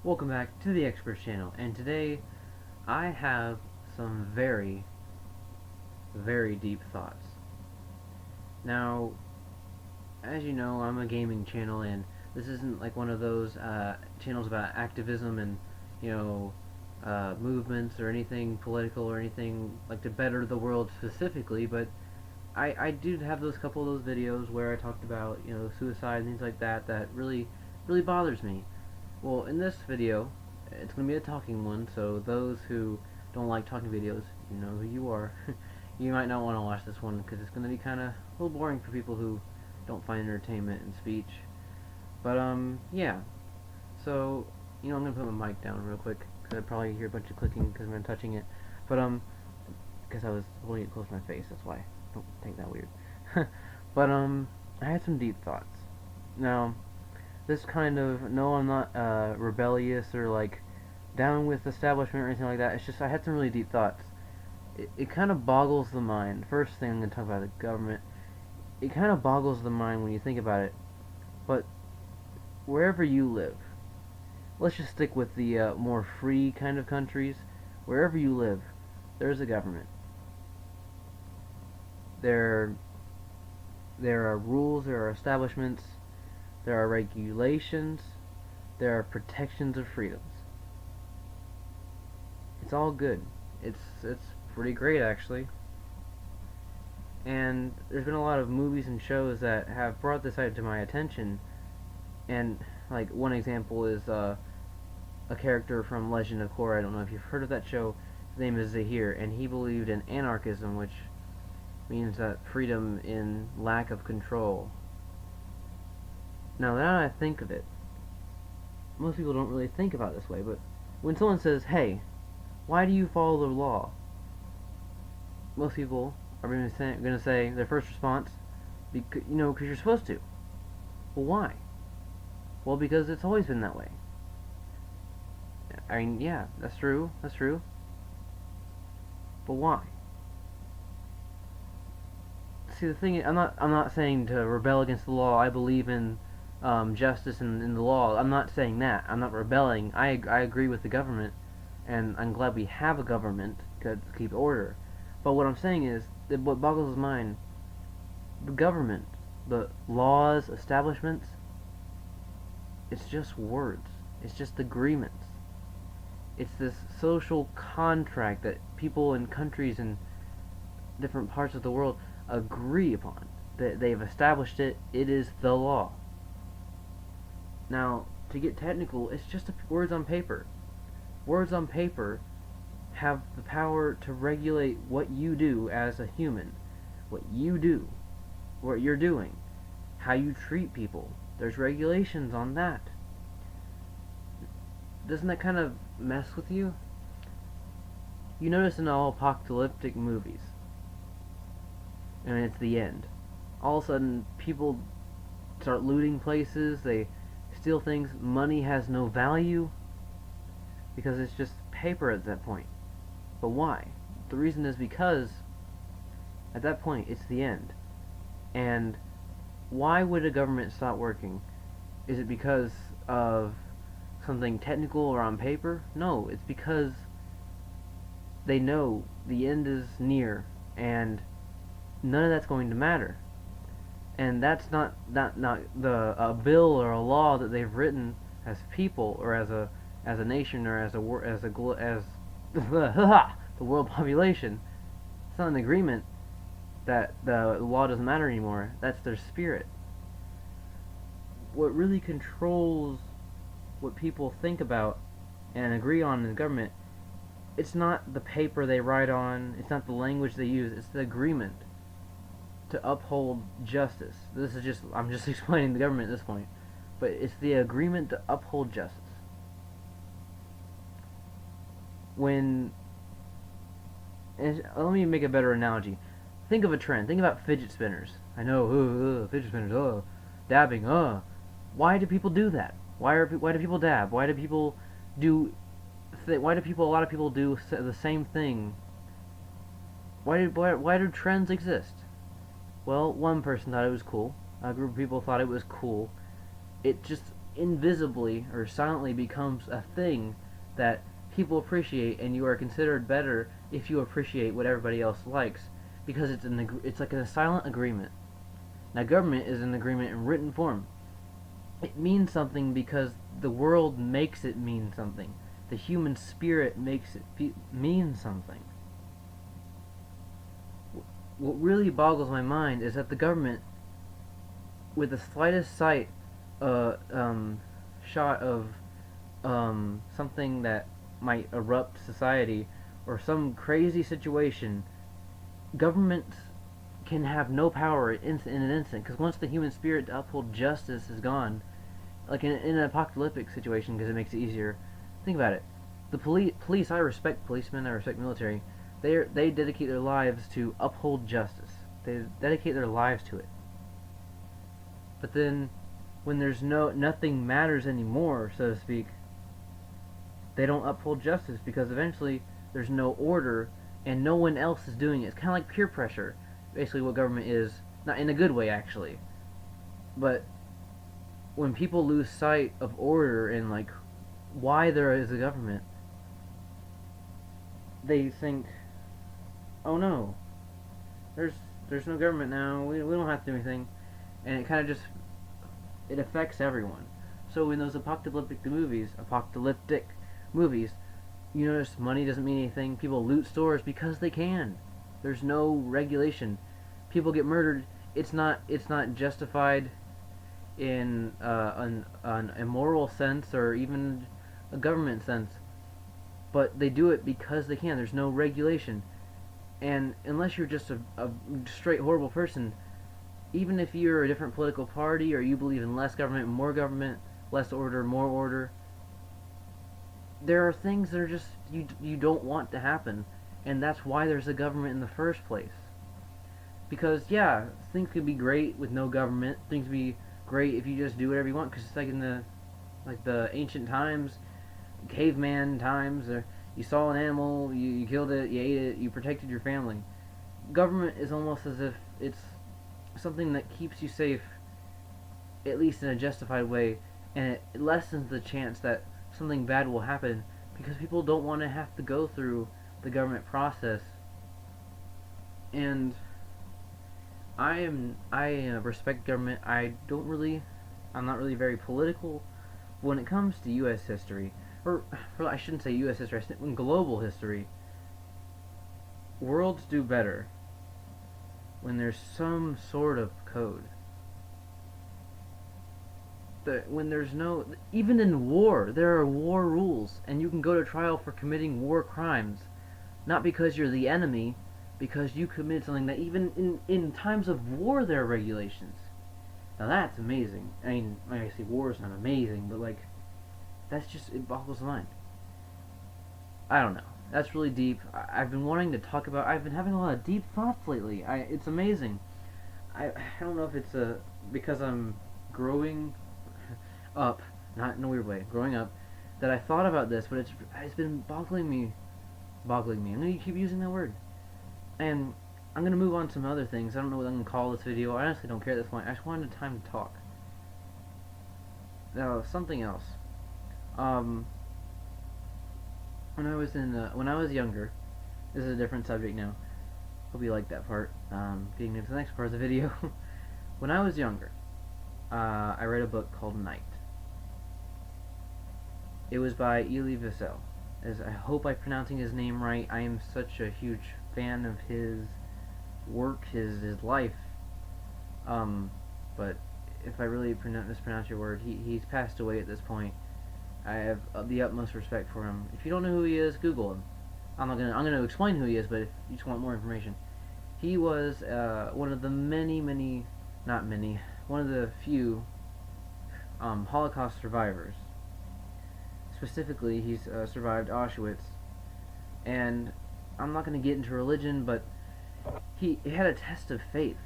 Welcome back to the EXOBURST channel, and today I have some very, very deep thoughts. Now, as you know, I'm a gaming channel, and this isn't like one of those channels about activism and, movements or anything political or anything like to better the world specifically, but I did have those couple of those videos where I talked about, suicide and things like that that really, really bothers me. Well, in this video, it's going to be a talking one, so those who don't like talking videos, you know who you are. You might not want to watch this one because it's going to be kind of a little boring for people who don't find entertainment in speech. But, yeah. So, I'm going to put my mic down real quick because I probably hear a bunch of clicking because I'm touching it. But, because I was holding it close to my face, that's why. Don't think that weird. But, I had some deep thoughts. Now, this kind of, no, I'm not rebellious or like down with establishment or anything like that. It's just I had some really deep thoughts. It kind of boggles the mind. First thing I'm going to talk about the government. It kind of boggles the mind when you think about it. But wherever you live, let's just stick with the more free kind of countries. Wherever you live, there's a government. There are rules, there are establishments, there are regulations, there are protections of freedoms. It's all good. It's pretty great, actually. And there's been a lot of movies and shows that have brought this out to my attention. And like one example is a character from Legend of Korra. I don't know if you've heard of that show. His name is Zahir, and he believed in anarchism, which means that freedom in lack of control. Now that I think of it, most people don't really think about it this way, but when someone says, "Hey, why do you follow the law?" most people are going to say their first response, because you're supposed to. Well, why? Well, because it's always been that way. I mean, yeah, that's true. But why? See, the thing is, I'm not saying to rebel against the law. I believe in justice and in the law. I'm not saying that. I'm not rebelling. I agree with the government, and I'm glad we have a government to keep order. But what I'm saying is, that what boggles the mind, the government, the laws, establishments, it's just words. It's just agreements. It's this social contract that people in countries in different parts of the world agree upon. They've established it. It is the law. Now, to get technical, it's just words on paper. Words on paper have the power to regulate what you do as a human. What you do. What you're doing. How you treat people. There's regulations on that. Doesn't that kind of mess with you? You notice in all apocalyptic movies, and it's the end, all of a sudden people start looting places, they steal things, money has no value because it's just paper at that point. But why? The reason is because at that point it's the end. And why would a government stop working? Is it because of something technical or on paper? No, it's because they know the end is near and none of that's going to matter. And that's not the a bill or a law that they've written as people or as a nation or as the world population. It's not an agreement that the law doesn't matter anymore. That's their spirit. What really controls what people think about and agree on in the government, it's not the paper they write on, it's not the language they use, it's the agreement to uphold justice. I'm just explaining the government at this point, but it's the agreement to uphold justice. Let me make a better analogy. Think of a trend. Think about fidget spinners. I know, fidget spinners, dabbing, Why do people do that? Why do people dab? Why do people do? A lot of people do the same thing? Why do trends exist? Well, one person thought it was cool. A group of people thought it was cool. It just invisibly or silently becomes a thing that people appreciate, and you are considered better if you appreciate what everybody else likes, because it's like a silent agreement. Now, government is an agreement in written form. It means something because the world makes it mean something. The human spirit makes it mean something. What really boggles my mind is that the government, with the slightest sight, uh, um, shot of something that might erupt society or some crazy situation, governments can have no power in an instant, because once the human spirit to uphold justice is gone, like in an apocalyptic situation, because it makes it easier. Think about it. The police. I respect policemen. I respect military. They dedicate their lives to uphold justice. They dedicate their lives to it. But then, when there's nothing matters anymore, so to speak, they don't uphold justice, because eventually there's no order and no one else is doing it. It's kind of like peer pressure. Basically, what government is, not in a good way actually, but when people lose sight of order and like why there is a government, they think, oh no, there's no government now. We don't have to do anything, and it kind of just it affects everyone. So in those apocalyptic movies, you notice money doesn't mean anything. People loot stores because they can. There's no regulation. People get murdered. It's not justified in an immoral sense or even a government sense, but they do it because they can. There's no regulation, and unless you're just a straight horrible person, even if you're a different political party or you believe in less government, less order, more order, there are things that are just you don't want to happen, and that's why there's a government in the first place. Because yeah, things could be great with no government. Things could be great if you just do whatever you want. Because it's like in the ancient times, caveman times. You saw an animal, you killed it, you ate it, you protected your family. Government is almost as if it's something that keeps you safe, at least in a justified way, and it lessens the chance that something bad will happen, because people don't want to have to go through the government process. And I respect government. I'm not really very political when it comes to U.S. history, or I shouldn't say U.S. history. I in global history. Worlds do better when there's some sort of code. When there's no, even in war, there are war rules, and you can go to trial for committing war crimes, not because you're the enemy, because you committed something that even in times of war there are regulations. Now that's amazing. I mean, obviously war is not amazing, but like, that's just, it boggles the mind. I don't know. That's really deep. I've been wanting to talk about, I've been having a lot of deep thoughts lately. It's amazing. I don't know if it's because I'm growing up, not in a weird way, growing up, that I thought about this, but it's been boggling me. I'm gonna keep using that word. And I'm gonna move on to some other things. I don't know what I'm gonna call this video. I honestly don't care at this point. I just wanted time to talk. Now, something else. When I was younger, this is a different subject now. Hope you like that part. Getting into the next part of the video. When I was younger, I read a book called Night. It was by Elie Wiesel. I hope I'm pronouncing his name right. I am such a huge fan of his work, his life. But if I really mispronounce your word, he's passed away at this point. I have the utmost respect for him. If you don't know who he is, Google him. I'm gonna explain who he is, but if you just want more information, he was one of the one of the few Holocaust survivors. Specifically, he's survived Auschwitz, and I'm not going to get into religion, but he had a test of faith.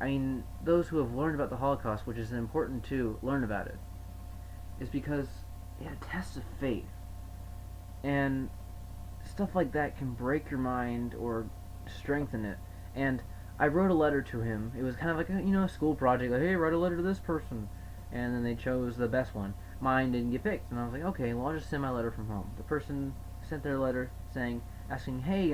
I mean, those who have learned about the Holocaust, which is important to learn about it, is because he had a test of faith, and stuff like that can break your mind or strengthen it. And I wrote a letter to him. It was kind of like a school project, like, hey, write a letter to this person, and then they chose the best one. mine didn't get picked, and I was like, okay, well I'll just send my letter from home. The person sent their letter asking, hey,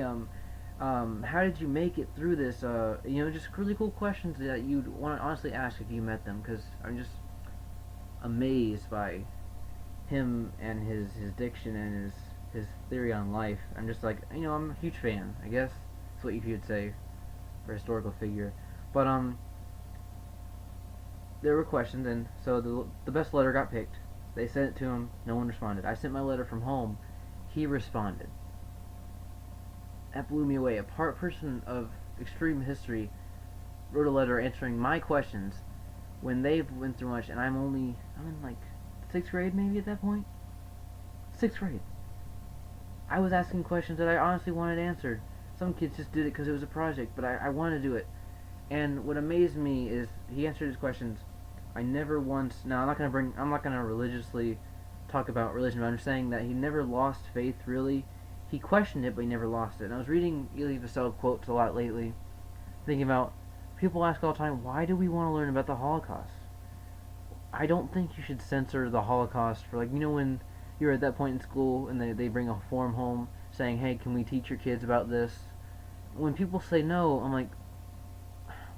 how did you make it through this? Just really cool questions that you'd want to honestly ask if you met them, because I'm just amazed by him and his diction and his theory on life. I'm just like, I'm a huge fan, I guess that's what you could say for a historical figure. But there were questions, and so the best letter got picked. They sent it to him. No one responded. I sent my letter from home. He responded. That blew me away. A person of extreme history wrote a letter answering my questions when they went through much, and I'm in like 6th grade maybe at that point. 6th grade. I was asking questions that I honestly wanted answered. Some kids just did it because it was a project, but I wanted to do it. And what amazed me is he answered his questions. I never once. Now I'm not gonna religiously talk about religion, but I'm just saying that he never lost faith. Really, he questioned it, but he never lost it. And I was reading Elie Wiesel quotes a lot lately, thinking about people ask all the time, why do we want to learn about the Holocaust? I don't think you should censor the Holocaust for, like, when you're at that point in school and they bring a form home saying, hey, can we teach your kids about this? When people say no, I'm like,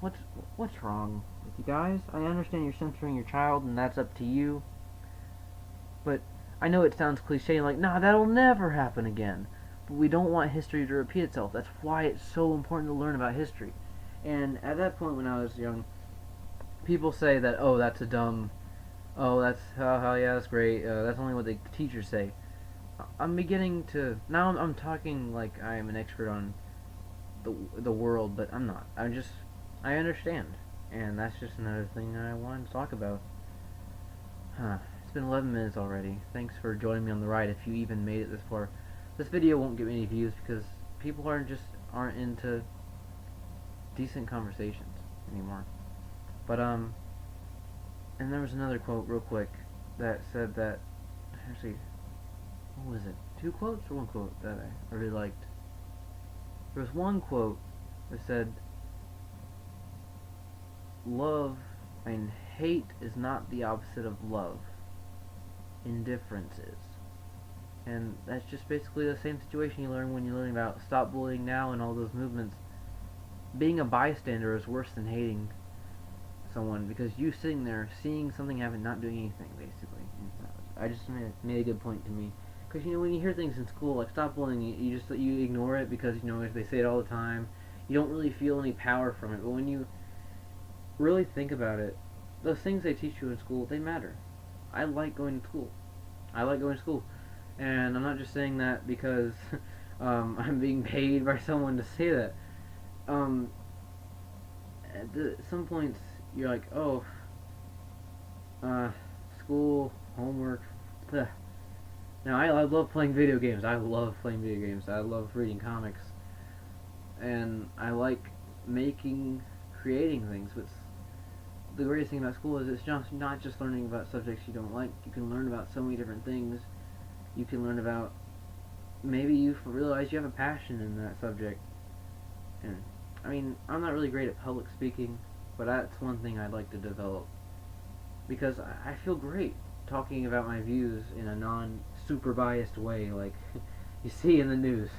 what's wrong with you guys? I understand you're censoring your child and that's up to you, but I know it sounds cliche, like, nah, that'll never happen again. But we don't want history to repeat itself. That's why it's so important to learn about history. And at that point when I was young, people say that, oh, that's a dumb, oh, that's, yeah, that's great, that's only what the teachers say. I'm beginning to, now I'm talking like I am an expert on the world, but I'm not. I understand. And that's just another thing I wanted to talk about. It's been 11 minutes already. Thanks for joining me on the ride if you even made it this far. This video won't get any views because people aren't into decent conversations anymore. But and there was another quote real quick that said that, actually, what was it? 2 quotes or 1 quote that I really liked? There was 1 quote that said, love and hate is not the opposite of love. Indifference is. And that's just basically the same situation you learn when you're learning about Stop Bullying Now and all those movements. Being a bystander is worse than hating someone, because you sitting there seeing something happen, not doing anything, basically. I just made a good point to me. Because when you hear things in school like stop bullying, you ignore it because they say it all the time. You don't really feel any power from it. But when you really think about it, those things they teach you in school, they matter. I like going to school. And I'm not just saying that because I'm being paid by someone to say that. At some points, you're like, oh, school, homework. Ugh. Now, I love playing video games. I love reading comics. And I like creating things. But the greatest thing about school is it's not just learning about subjects you don't like. You can learn about so many different things. You can learn about, maybe you realize you have a passion in that subject. And I'm not really great at public speaking, but that's one thing I'd like to develop, because I feel great talking about my views in a non-super biased way like you see in the news.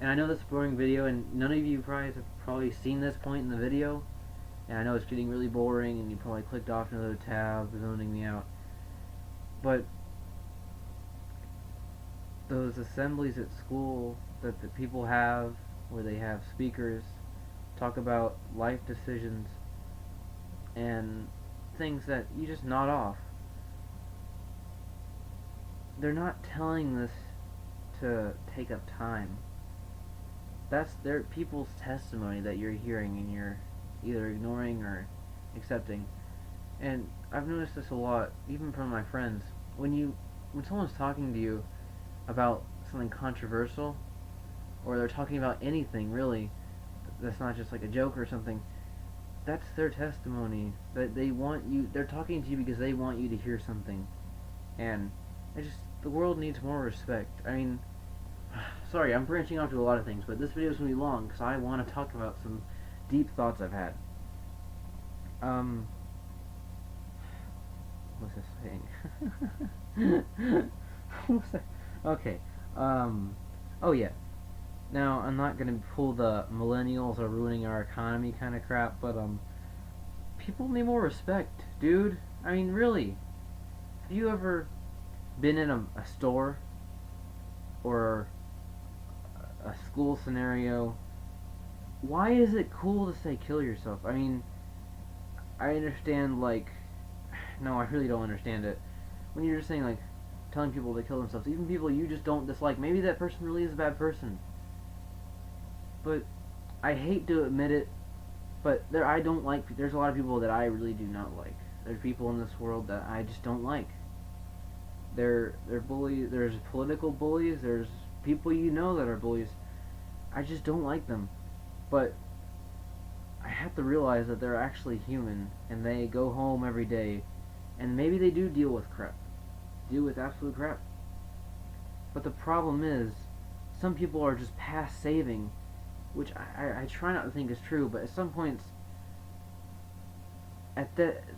And I know that's a boring video, and none of you have probably seen this point in the video, and I know it's getting really boring, and you probably clicked off another tab, zoning me out. But those assemblies at school that the people have, where they have speakers talk about life decisions and things that you just nod off. They're not telling this to take up time. That's their people's testimony that you're hearing and you're either ignoring or accepting. And I've noticed this a lot, even from my friends. When someone's talking to you about something controversial, or they're talking about anything really that's not just like a joke or something, that's their testimony. That they're talking to you because they want you to hear something. And the world needs more respect. Sorry, I'm branching off to a lot of things, but this video is going to be long because I want to talk about some deep thoughts I've had. What what's this saying? What's that? Okay. Um. Oh yeah. Now I'm not gonna pull the millennials are ruining our economy kind of crap, but people need more respect, dude. I mean, really. Have you ever been in a store or a school scenario? Why is it cool to say kill yourself? I mean, I understand, like, no, I really don't understand it. When you're just saying, like, telling people to kill themselves, even people you just don't dislike, maybe that person really is a bad person. But I hate to admit it, but I don't like, there's a lot of people that I really do not like. There's people in this world that I just don't like. They're bullies, there's political bullies, there's people you know that are bullies. I just don't like them. But I have to realize that they're actually human and they go home every day and maybe they do deal with crap. Deal with absolute crap. But the problem is some people are just past saving, which I try not to think is true, but at some points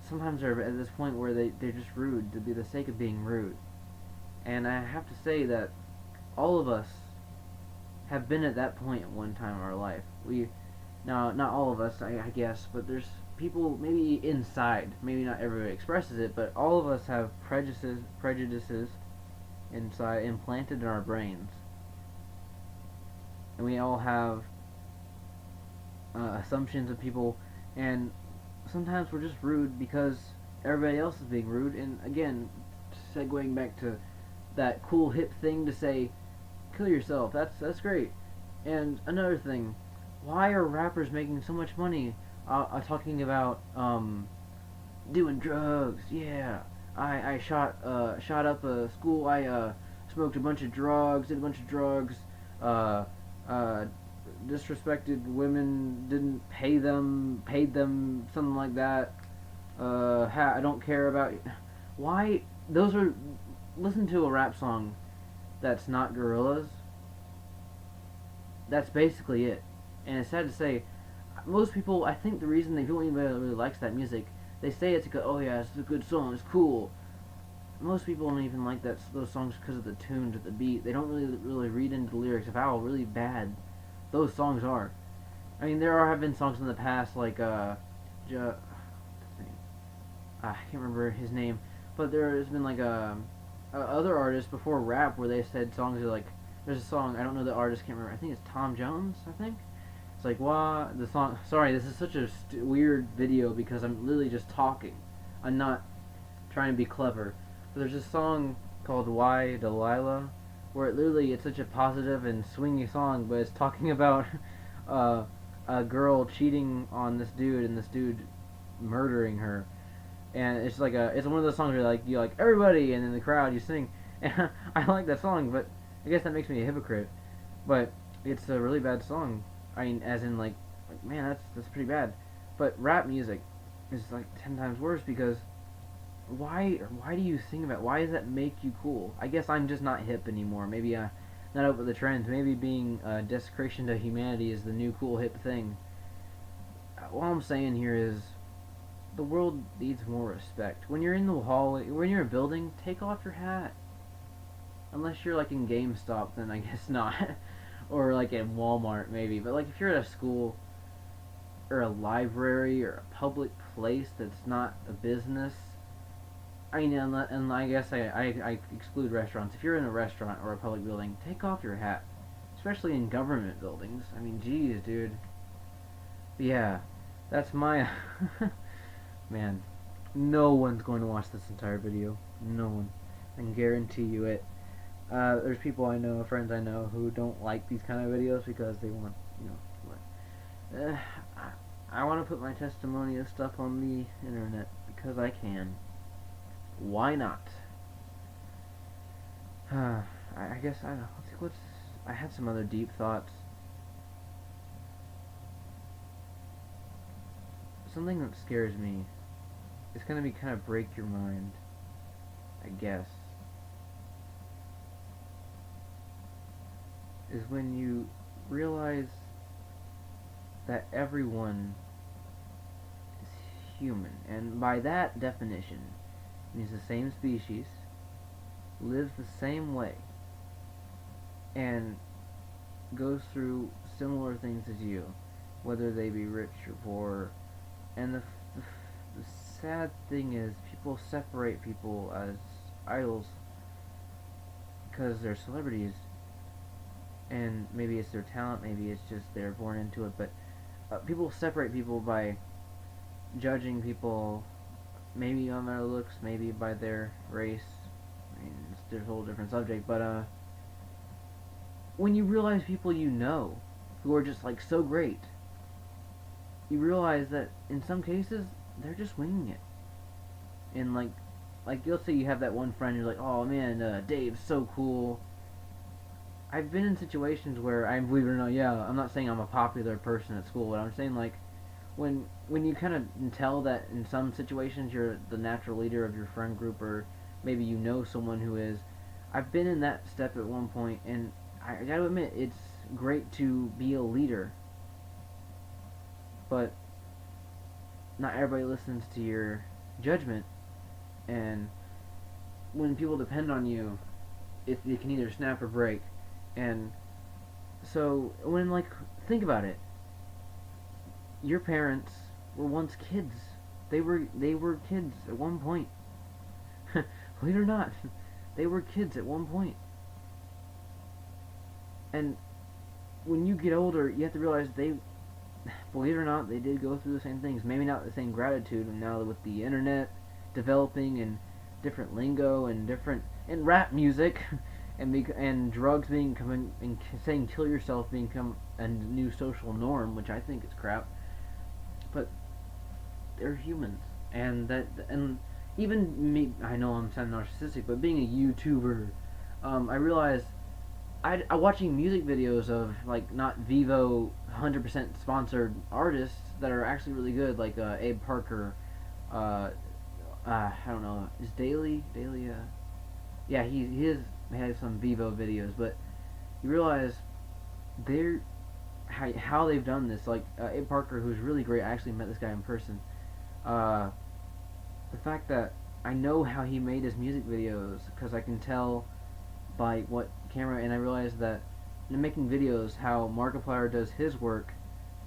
sometimes they're at this point where they're just rude to be the sake of being rude. And I have to say that all of us have been at that point at one time in our life. Now, not all of us, I guess, but there's people maybe inside. Maybe not everybody expresses it, but all of us have prejudices inside implanted in our brains, and we all have assumptions of people, and sometimes we're just rude because everybody else is being rude. And again, segueing back to that cool hip thing to say, kill yourself. That's great. And another thing, why are rappers making so much money talking about doing drugs? Yeah, I shot up a school. I smoked a bunch of drugs, did a bunch of drugs. Uh, uh, Disrespected women, didn't paid them something like that. I don't care about. Why those are? Listen to a rap song that's not Gorillaz. That's basically it. And it's sad to say, most people, I think the reason they don't even really likes that music, they say it's a good, oh yeah, it's a good song, it's cool. Most people don't even like those songs because of the tunes or the beat. They don't really read into the lyrics of how really bad those songs are. I mean, have been songs in the past like I can't remember his name, but there has been like other artists before rap where they said songs are like, there's a song, I don't know the artist, can't remember, I think it's Tom Jones, I think. It's like, wah, the song, sorry, this is such a weird video because I'm literally just talking. I'm not trying to be clever. But there's this song called Why Delilah, where it's such a positive and swingy song, but it's talking about a girl cheating on this dude and this dude murdering her. And it's like it's one of those songs where you like everybody, and in the crowd you sing. And I like that song, but I guess that makes me a hypocrite. But it's a really bad song. I mean, as in like man, that's pretty bad. But rap music is like 10 times worse because why do you sing about? Why does that make you cool? I guess I'm just not hip anymore. Maybe not up with the trends. Maybe being desecration to humanity is the new cool hip thing. All I'm saying here is the world needs more respect. When you're in the hallway, when you're in a building, take off your hat. Unless you're like in GameStop, then I guess not. Or like at Walmart maybe. But like if you're at a school or a library or a public place that's not a business, I mean, and I guess I exclude restaurants. If you're in a restaurant or a public building, take off your hat. Especially in government buildings. I mean, geez, dude. But yeah, that's my... Man, no one's going to watch this entire video. No one. I can guarantee you it. There's people I know, friends I know, who don't like these kind of videos because they want, I want to put my testimony of stuff on the internet because I can. Why not? I guess I don't know. I had some other deep thoughts. Something that scares me. It's gonna be kind of break your mind, I guess. Is when you realize that everyone is human, and by that definition, means the same species, lives the same way, and goes through similar things as you, whether they be rich or poor. And the sad thing is, people separate people as idols because they're celebrities, and maybe it's their talent, maybe it's just they're born into it, but people separate people by judging people maybe on their looks, maybe by their race. I mean, it's a whole different subject, but when you realize people you know who are just like so great, you realize that in some cases they're just winging it. And like you'll say you have that one friend, you're like, oh man, Dave's so cool. I've been in situations where, I believe it or not, yeah, I'm not saying I'm a popular person at school, but I'm saying like when you kind of tell that in some situations you're the natural leader of your friend group, or maybe you know someone who is. I've been in that step at one point, and I gotta admit, it's great to be a leader, but not everybody listens to your judgment, and when people depend on you, it can either snap or break. And so when, like, think about it, your parents were once kids. They were kids at one point. Believe it or not, they were kids at one point. And when you get older, you have to realize they, believe it or not, they did go through the same things. Maybe not the same gratitude. And now with the internet developing and different lingo and different and rap music and drugs being coming and saying kill yourself being become a new social norm, which I think is crap. But they're humans, and even me. I know I'm sounding narcissistic, but being a YouTuber, I realized I watching music videos of like not Vivo 100% sponsored artists that are actually really good, like Abe Parker. I don't know, is Daily? Yeah, he has some Vivo videos, but you realize they're how they've done this. Like Abe Parker, who's really great. I actually met this guy in person. Uh, the fact that I know how he made his music videos because I can tell by what camera, and I realized that in making videos how Markiplier does his work,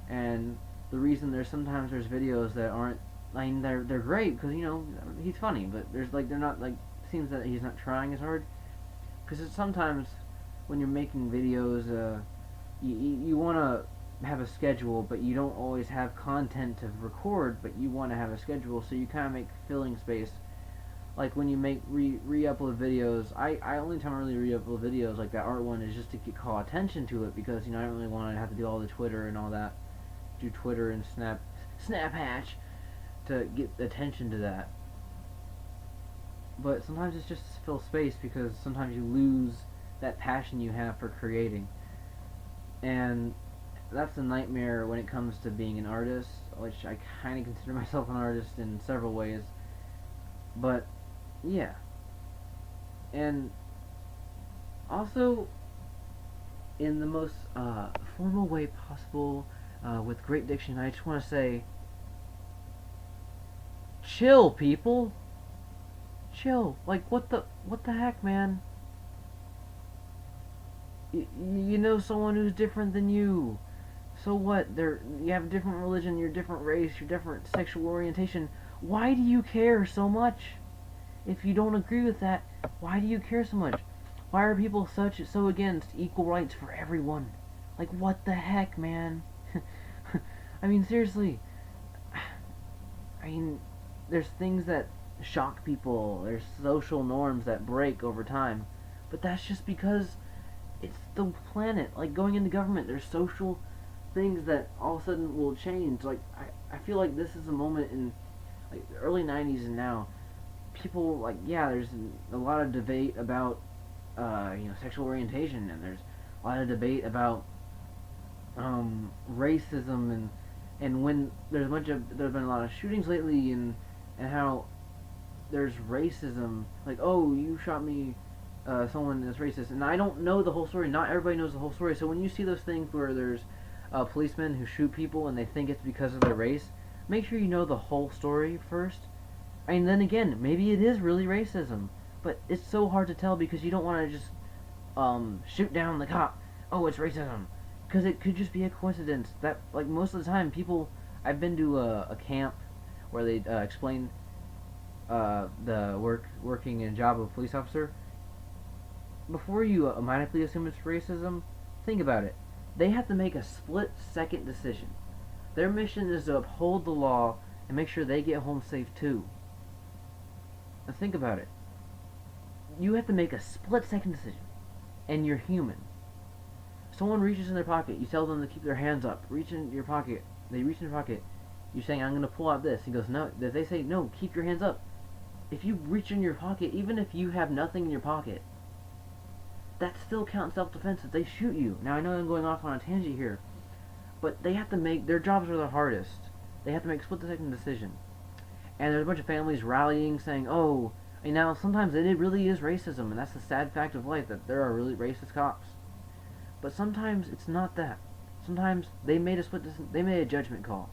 and the reason there's videos that aren't. I mean, they're great because he's funny, but there's like they're not like seems that he's not trying as hard because sometimes when you're making videos, you want to have a schedule, but you don't always have content to record, but you want to have a schedule, so you kind of make filling space. Like when you make re-upload videos, I only time I really re-upload videos like that art one is just to call attention to it because I don't really want to have to do all the Twitter and all that, do Twitter and Snap Hatch to get attention to that. But sometimes it's just to fill space because sometimes you lose that passion you have for creating. And that's a nightmare when it comes to being an artist, which I kind of consider myself an artist in several ways. But, yeah. And also, in the most formal way possible, with great diction, I just want to say, chill, people. Chill. Like, what the heck, man? You know someone who's different than you. So what? You have a different religion, you're different race, you're different sexual orientation. Why do you care so much? If you don't agree with that, why do you care so much? Why are people so against equal rights for everyone? Like, what the heck, man? I mean, seriously. I mean, there's things that shock people. There's social norms that break over time. But that's just because it's the planet. Like, going into government, there's social things that all of a sudden will change. Like, I feel like this is a moment in like the early 90s and now. People, like, yeah, there's a lot of debate about, sexual orientation, and there's a lot of debate about racism, and when there's been a lot of shootings lately, and how there's racism, like, oh, you shot me, someone that's racist, and I don't know the whole story. Not everybody knows the whole story. So when you see those things where there's policemen who shoot people and they think it's because of their race, make sure you know the whole story first, And then again, maybe it is really racism, but it's so hard to tell because you don't want to just shoot down the cop. Oh, it's racism, because it could just be a coincidence that like most of the time people. I've been to a camp where they explain the working and job of a police officer. Before you automatically assume it's racism, think about it. They have to make a split-second decision. Their mission is to uphold the law and make sure they get home safe too. Now think about it. You have to make a split-second decision, and you're human. Someone reaches in their pocket. You tell them to keep their hands up. Reach in your pocket. They reach in your pocket. You're saying, I'm going to pull out this. He goes, no. They say, no, keep your hands up. If you reach in your pocket, even if you have nothing in your pocket, that still counts self-defense if they shoot you. Now, I know I'm going off on a tangent here, but they have to make, their jobs are the hardest. They have to make split-second decision. And there's a bunch of families rallying, saying, oh, and now sometimes it really is racism, and that's the sad fact of life, that there are really racist cops. But sometimes it's not that. Sometimes they made a judgment call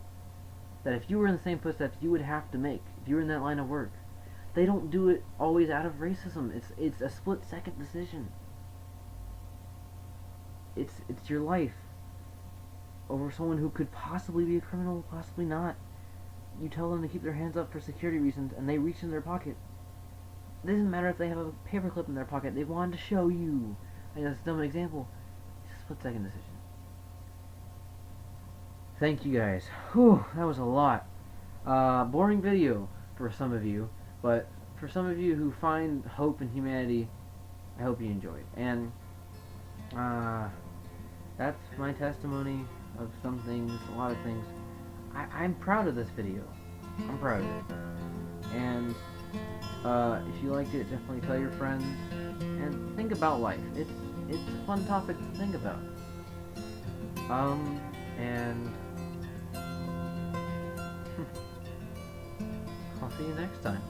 that if you were in the same footsteps you would have to make if you were in that line of work. They don't do it always out of racism. It's a split-second decision. It's your life over someone who could possibly be a criminal, possibly not. You tell them to keep their hands up for security reasons, and they reach in their pocket. It doesn't matter if they have a paperclip in their pocket. They wanted to show you. I know that's a dumb example. It's a split-second decision. Thank you guys. Whew, that was a lot. Boring video for some of you, but for some of you who find hope in humanity, I hope you enjoyed. And that's my testimony of some things, a lot of things. I'm proud of this video. I'm proud of it. And if you liked it, definitely tell your friends. And think about life. It's a fun topic to think about. And I'll see you next time.